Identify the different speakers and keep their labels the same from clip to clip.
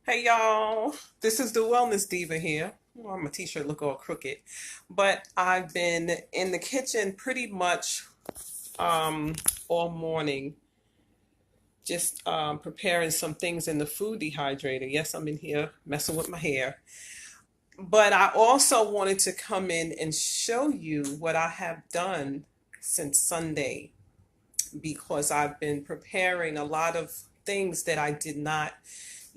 Speaker 1: Hey y'all, this is the Wellness Diva here. Well, my t-shirt look all crooked, but I've been in the kitchen pretty much all morning, just preparing some things in the food dehydrator. Yes, I'm in here messing with my hair, but I also wanted to come in and show you what I have done since Sunday because I've been preparing a lot of things that I did not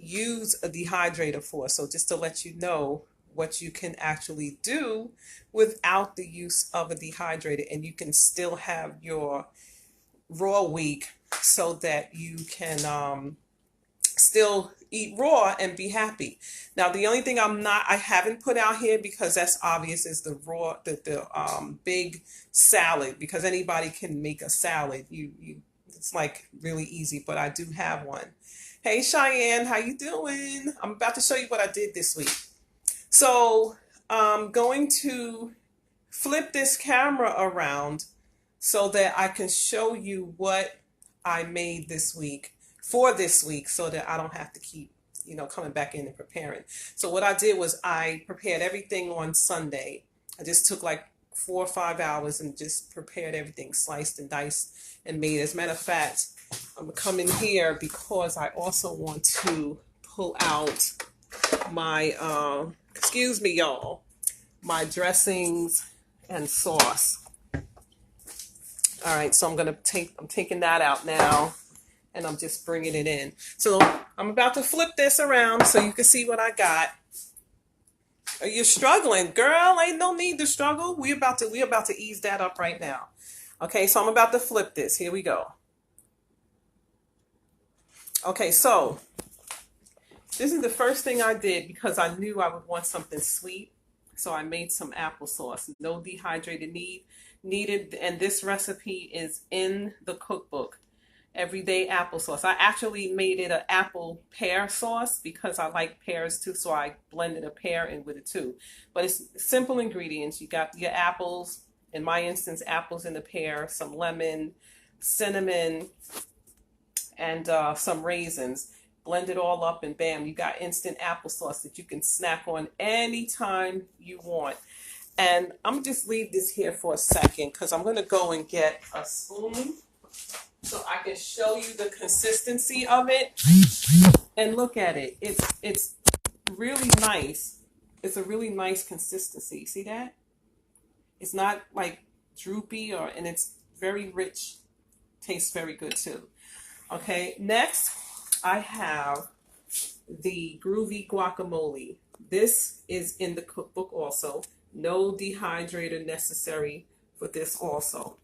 Speaker 1: use a dehydrator for. So just to let you know what you can actually do without the use of a dehydrator, and you can still have your raw week so that you can still eat raw and be happy. Now, the only thing I haven't put out here because that's obvious is the raw, the big salad, because anybody can make a salad. It's like really easy, but I do have one. Hey Cheyenne, how you doing? I'm about to show you what I did this week. So I'm going to flip this camera around so that I can show you what I made this week for this week so that I don't have to keep, coming back in and preparing. So what I did was I prepared everything on Sunday. I just took like 4 or 5 hours and just prepared everything, sliced and diced and made. As a matter of fact, I'm gonna come in here because I also want to pull out my, excuse me, y'all, my dressings and sauce. All right, so I'm taking that out now and I'm just bringing it in. So I'm about to flip this around so you can see what I got. Are you struggling? Girl, ain't no need to struggle. We about to ease that up right now. Okay, so I'm about to flip this. Here we go. Okay, so this is the first thing I did because I knew I would want something sweet. So I made some applesauce. No dehydrated needed, and this recipe is in the cookbook. Everyday applesauce. I actually made it an apple pear sauce because I like pears too, so I blended a pear in with it too. But it's simple ingredients. You got your apples, in my instance, apples in the pear, some lemon, cinnamon, and some raisins. Blend it all up and bam, you got instant applesauce that you can snack on anytime you want. And I'm gonna just leave this here for a second because I'm gonna go and get a spoon so I can show you the consistency of it. And look at it. It's really nice. It's a really nice consistency. See that? It's not like droopy and it's very rich. Tastes very good too. Okay, next I have the groovy guacamole. This is in the cookbook also. No dehydrator necessary for this also.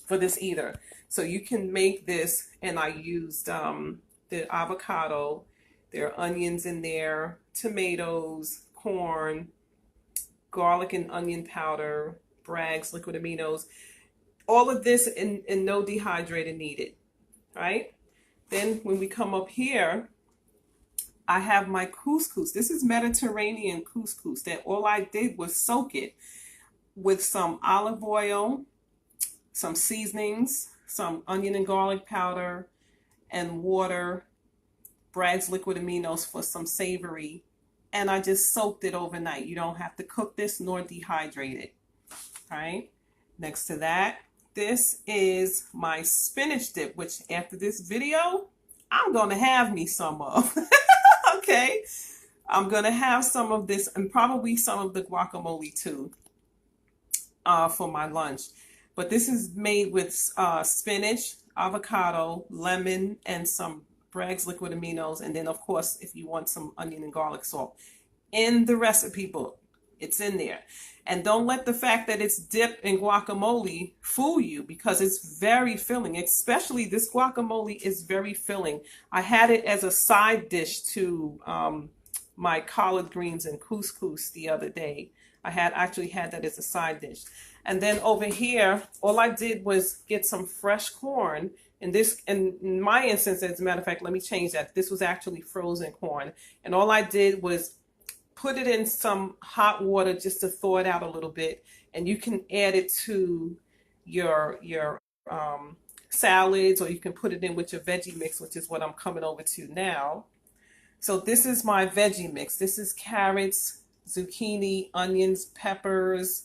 Speaker 1: For this either. So you can make this, and I used the avocado. There are onions in there, tomatoes, corn, garlic and onion powder, Bragg's liquid aminos. All of this in no dehydrator needed, right? Then when we come up here, I have my couscous. This is Mediterranean couscous that all I did was soak it with some olive oil, some seasonings, some onion and garlic powder, and water, Bragg's liquid aminos for some savory. And I just soaked it overnight. You don't have to cook this nor dehydrate it. All right. Next to that, this is my spinach dip, which after this video, I'm going to have me some of. Okay. I'm going to have some of this and probably some of the guacamole too for my lunch. But this is made with spinach, avocado, lemon, and some Bragg's liquid aminos. And then, of course, if you want some onion and garlic salt. In the recipe book, it's in there. And don't let the fact that it's dipped in guacamole fool you because it's very filling. Especially this guacamole is very filling. I had it as a side dish to my collard greens and couscous the other day. I had actually had that as a side dish. And then over here, all I did was get some fresh corn. And this, in my instance, as a matter of fact, let me change that. This was actually frozen corn. And all I did was put it in some hot water just to thaw it out a little bit. And you can add it to your salads, or you can put it in with your veggie mix, which is what I'm coming over to now. So this is my veggie mix. This is carrots, zucchini, onions, peppers,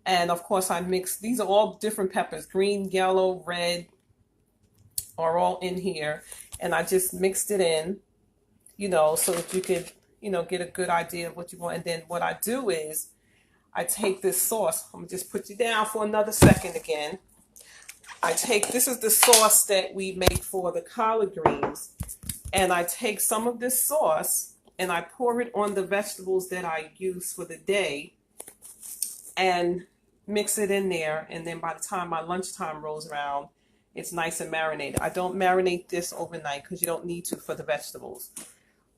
Speaker 1: and of course I mix, these are all different peppers, green, yellow, red, are all in here. And I just mixed it in, so that you could, get a good idea of what you want. And then what I do is I take this sauce. I'm gonna just put you down for another second again. This is the sauce that we make for the collard greens. And I take some of this sauce and I pour it on the vegetables that I use for the day and mix it in there. And then by the time my lunchtime rolls around, it's nice and marinated. I don't marinate this overnight because you don't need to for the vegetables.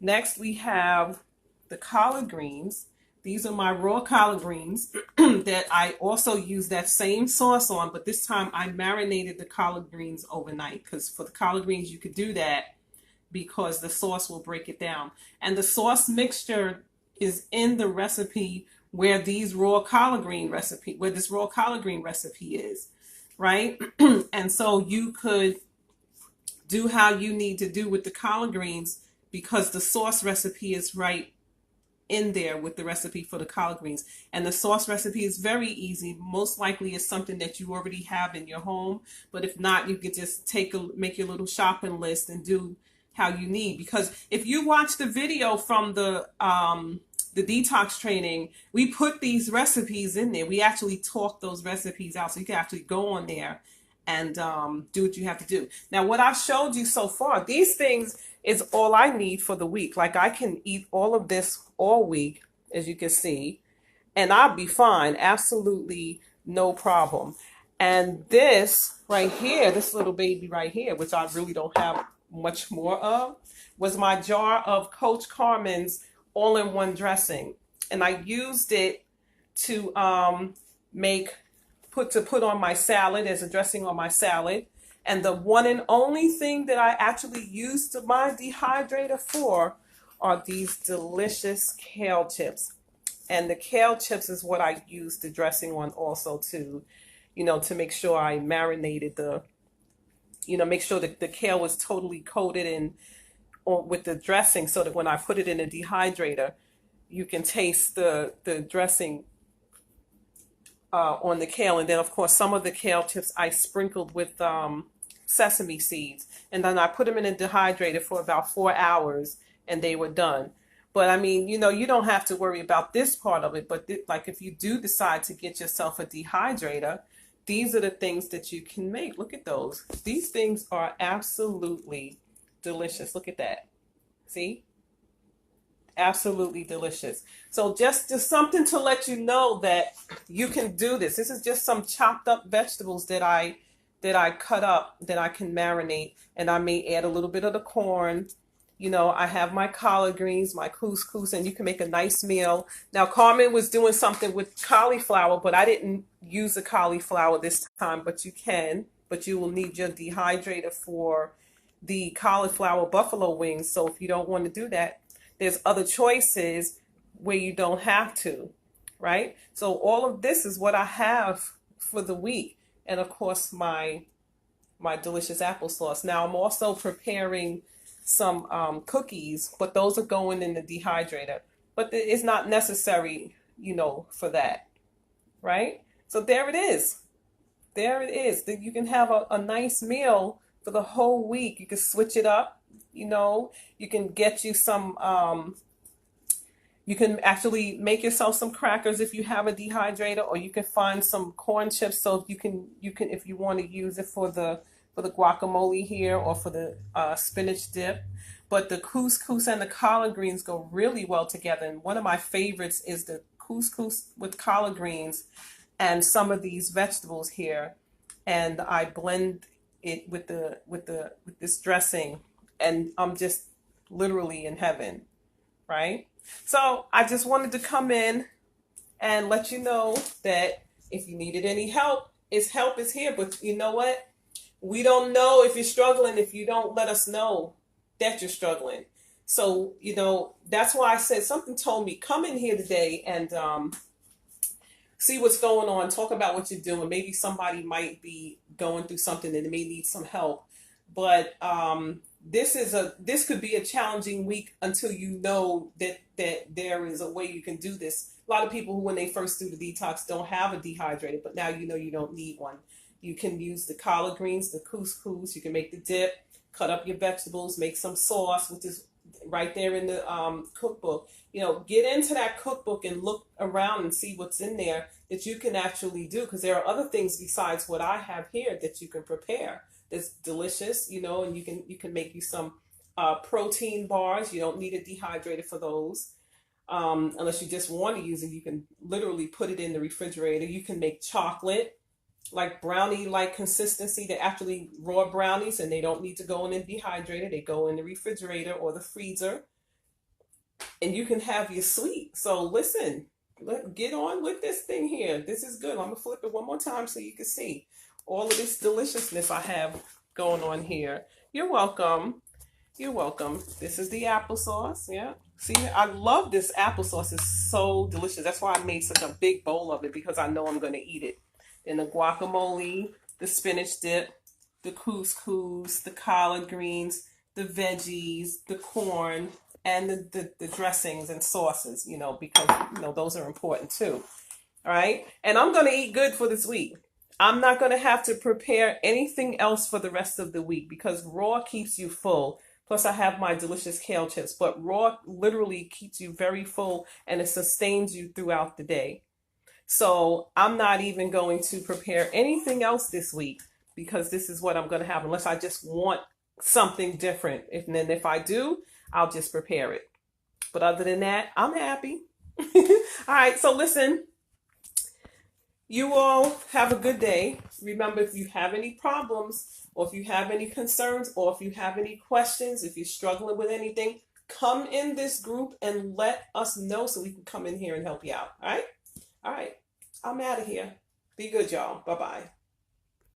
Speaker 1: Next, we have the collard greens. These are my raw collard greens that I also use that same sauce on, but this time I marinated the collard greens overnight, because for the collard greens you could do that because the sauce will break it down. And the sauce mixture is in the recipe where this raw collard green recipe is, right? And so you could do how you need to do with the collard greens because the sauce recipe is right in there with the recipe for the collard greens. And the sauce recipe is very easy. Most likely it's something that you already have in your home, but if not, you could just make your little shopping list and do how you need. Because if you watch the video from the detox training, we put these recipes in there. We actually talk those recipes out, so you can actually go on there and do what you have to do. Now, what I've showed you so far, these things is all I need for the week. Like, I can eat all of this all week, as you can see, and I'll be fine. Absolutely no problem. And this right here, this little baby right here, which I really don't have much more of, was my jar of Coach Carmen's all-in-one dressing. And I used it to put on my salad, as a dressing on my salad. And the one and only thing that I actually used my dehydrator for are these delicious kale chips. And the kale chips is what I use the dressing on also to, to make sure I marinated make sure that the kale was totally coated in with the dressing, so that when I put it in a dehydrator, you can taste the dressing on the kale. And then of course some of the kale chips I sprinkled with sesame seeds, and then I put them in a dehydrator for about 4 hours and they were done. But I mean, you don't have to worry about this part of it, but like if you do decide to get yourself a dehydrator, these are the things that you can make. Look at those. These things are absolutely delicious. Look at that. See? Absolutely delicious. So just something to let you know that you can do this. This is just some chopped up vegetables that I cut up that I can marinate, and I may add a little bit of the corn. I have my collard greens, my couscous, and you can make a nice meal. Now, Carmen was doing something with cauliflower, but I didn't use the cauliflower this time, but you can. But you will need your dehydrator for the cauliflower buffalo wings. So if you don't want to do that, there's other choices where you don't have to, right? So all of this is what I have for the week. And of course, my delicious applesauce. Now, I'm also preparing some cookies, but those are going in the dehydrator. But it's not necessary, for that, right? So there it is. There it is. You can have a nice meal for the whole week. You can switch it up. You can get you some, you can actually make yourself some crackers if you have a dehydrator, or you can find some corn chips. So you can, if you want to use it for the guacamole here, or for the spinach dip. But the couscous and the collard greens go really well together. And one of my favorites is the couscous with collard greens and some of these vegetables here. And I blend it with this dressing, and I'm just literally in heaven, right? So I just wanted to come in and let you know that if you needed any help is here. But you know what? We don't know if you're struggling if you don't let us know that you're struggling. So, that's why I said, something told me, come in here today and see what's going on, talk about what you're doing. Maybe somebody might be going through something and they may need some help. But this could be a challenging week until you know that there is a way you can do this. A lot of people who, when they first do the detox, don't have a dehydrator, but now you know you don't need one. You can use the collard greens, the couscous. You can make the dip, cut up your vegetables, make some sauce, which is right there in the cookbook. Get into that cookbook and look around and see what's in there that you can actually do, because there are other things besides what I have here that you can prepare. That's delicious, and you can make you some protein bars. You don't need a dehydrator for those, unless you just want to use it. You can literally put it in the refrigerator. You can make chocolate, like brownie like consistency. They're actually raw brownies, and they don't need to go in a dehydrator. They go in the refrigerator or the freezer, and you can have your sweet. So listen, get on with this thing here. This is good. I'm gonna flip it one more time so you can see all of this deliciousness I have going on here. You're welcome. You're welcome. This is the applesauce. Yeah. See, I love this applesauce. It's so delicious. That's why I made such a big bowl of it, because I know I'm going to eat it. And the guacamole, the spinach dip, the couscous, the collard greens, the veggies, the corn, and the dressings and sauces, because, those are important too. All right. And I'm going to eat good for this week. I'm not going to have to prepare anything else for the rest of the week, because raw keeps you full. Plus, I have my delicious kale chips, but raw literally keeps you very full, and it sustains you throughout the day. So I'm not even going to prepare anything else this week, because this is what I'm going to have, unless I just want something different. And then if I do, I'll just prepare it. But other than that, I'm happy. All right. So listen, you all have a good day. Remember, if you have any problems, or if you have any concerns, or if you have any questions, if you're struggling with anything, come in this group and let us know so we can come in here and help you out. All right? All right. I'm out of here. Be good, y'all. Bye-bye.